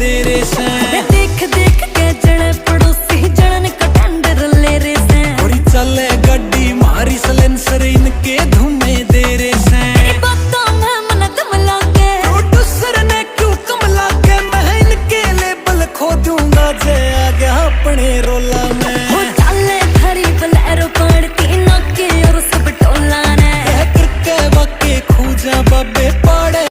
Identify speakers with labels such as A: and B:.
A: दे रे से।
B: देख देख के जड़े पड़ोसी जड़न का टेंडर ले रे से।
A: और चले गड्डी मारी सलेंसर इनके धुमे दे रे से।
B: बातों में मन दम लागे
A: प्रोड्यूसर ने क्यों कम लागे, मैं इनके लेबल खो दूंगा जे आ गया अपने रोला